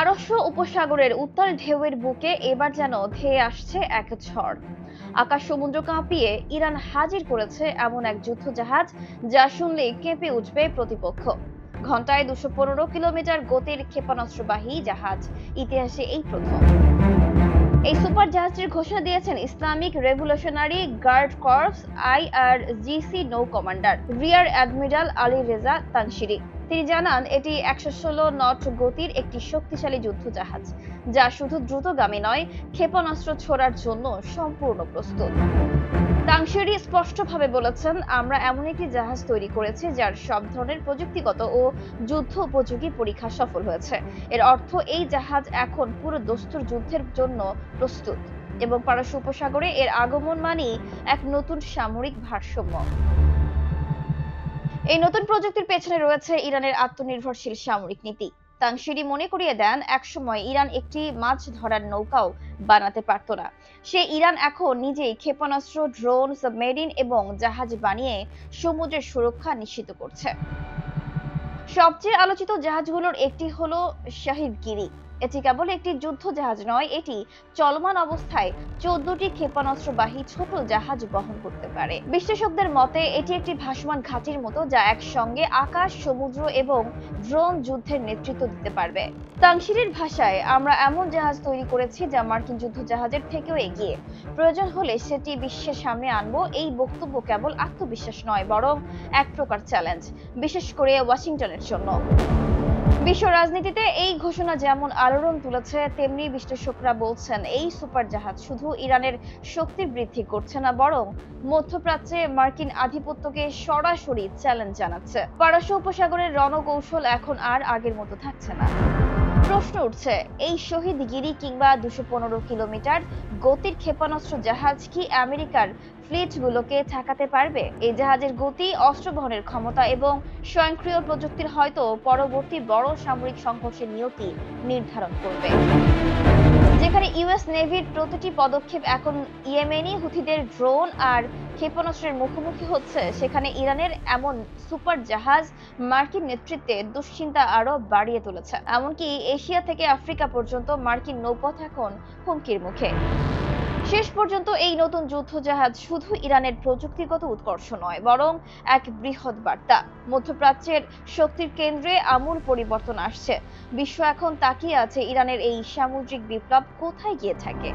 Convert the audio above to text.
পারস্য উপসাগরের উত্তাল ঢেউয়ের বুকে এবার যেন ধেয়ে আসছে এক ঝড়। আকাশ সমুদ্র কাঁপিয়ে ইরান হাজির করেছে এমন এক যুদ্ধ জাহাজ যা শুনলেই কেঁপে উঠবে প্রতিপক্ষ। ঘন্টায় 215 কিলোমিটার গতির ক্ষেপণাস্ত্রবাহী জাহাজ, ইতিহাসে এই প্রথম। এই সুপার জাহাজটির ঘোষণা দিয়েছেন Islamic Revolutionary Guard Corps IRGC নৌ commander rear admiral Ali Reza Tangsiri. তিনি জানান, এটি 116 নট গতির একটি শক্তিশালী যুদ্ধ জাহাজ, যা শুধু দ্রুতগামী নয়, ক্ষেপণাস্ত্র ছোড়ার জন্য সম্পূর্ণ প্রস্তুত। তাংশিরি স্পষ্টভাবে বলেছেন, আমরা এমন একটি জাহাজ তৈরি করেছি যার সব ধরনের প্রযুক্তিগত ও যুদ্ধ উপযোগী পরীক্ষা সফল হয়েছে। এর অর্থ এই জাহাজ এখন পুরো দস্তুর যুদ্ধের জন্য প্রস্তুত, এবং পারস্য উপসাগরে এর আগমন মানেই এক নতুন সামরিক ভারসাম্য। এই নতুন প্রযুক্তির পেছনে রয়েছে ইরানের আত্মনির্ভরশীল সামরিক নীতি। তানশিরি মনে করিয়ে দেন, একসময় ইরান একটি মাছ ধরার নৌকাও বানাতে পারত না। ইরান এখন নিজেই ক্ষেপণাস্ত্র, ড্রোন, সাবমেরিন এবং জাহাজ বানিয়ে সমুদ্রের সুরক্ষা নিশ্চিত করছে। সবচেয়ে আলোচিত জাহাজগুলোর একটি হলো শাহিদ গিরি। এটি কেবল একটি যুদ্ধ জাহাজ নয়, এটি চলমান অবস্থায় 14টি ক্ষেপণাস্ত্রবাহী ছোট জাহাজ বহন করতে পারে। বিশ্লেষকদের মতে এটি একটি ভাসমান ঘাঁটির মতো, যা একসঙ্গে আকাশ, সমুদ্র এবং ড্রোন যুদ্ধের নেতৃত্ব দিতে পারবে। তাংশিরির ভাষায়, আমরা এমন জাহাজ তৈরি করেছি যা মার্কিন যুদ্ধ জাহাজের থেকেও এগিয়ে। প্রয়োজন হলে সেটি বিশ্বের সামনে আনবো। এই বক্তব্য কেবল আত্মবিশ্বাস নয়, বরং এক প্রকার চ্যালেঞ্জ, বিশেষ করে ওয়াশিংটনের জন্য। বিশ্ব রাজনীতিতে এই ঘোষণা যেমন আলোড়ন তুলেছে, তেমনি বিশ্লেষকরা বলছেন এই সুপার জাহাজ শুধু ইরানের শক্তি বৃদ্ধি করছে না, বরং মধ্যপ্রাচ্যে মার্কিন আধিপত্যকে সরাসরি চ্যালেঞ্জ জানাচ্ছে। পারস্য উপসাগরের রণকৌশল এখন আর আগের মতো থাকছে না। প্রশ্ন উঠছে, এই শহীদ গিরি কিংবা 215 কিলোমিটার গতির ক্ষেপণাস্ত্র জাহাজ কি আমেরিকার ফ্লিটগুলোকে ঠেকাতে পারবে? এই জাহাজের গতি, অস্ত্র বহনের ক্ষমতা এবং স্বয়ংক্রিয় প্রযুক্তির হয়তো পরবর্তী বড় সামরিক সংঘর্ষের নিয়তি নির্ধারণ করবে। যেখানে ইউএস নেভির প্রতিটি পদক্ষেপ এখন ইয়েমেনি হুথিদের ড্রোন আর ক্ষেপণাস্ত্রের মুখোমুখি হচ্ছে, সেখানে ইরানের এমন সুপার জাহাজ মার্কিন নেতৃত্বে দুশ্চিন্তা আরো বাড়িয়ে তুলেছে। এমনকি এশিয়া থেকে আফ্রিকা পর্যন্ত মার্কিন নৌপথ এখন হুমকির মুখে। শেষ পর্যন্ত এই নতুন যুদ্ধ জাহাজ শুধু ইরানের প্রযুক্তিগত উৎকর্ষ নয়, বরং এক বৃহৎ বার্তা। মধ্যপ্রাচ্যের শক্তির কেন্দ্রে আমূল পরিবর্তন আসছে। বিশ্ব এখন তাকিয়ে আছে ইরানের এই সামুদ্রিক বিপ্লব কোথায় গিয়ে থাকে।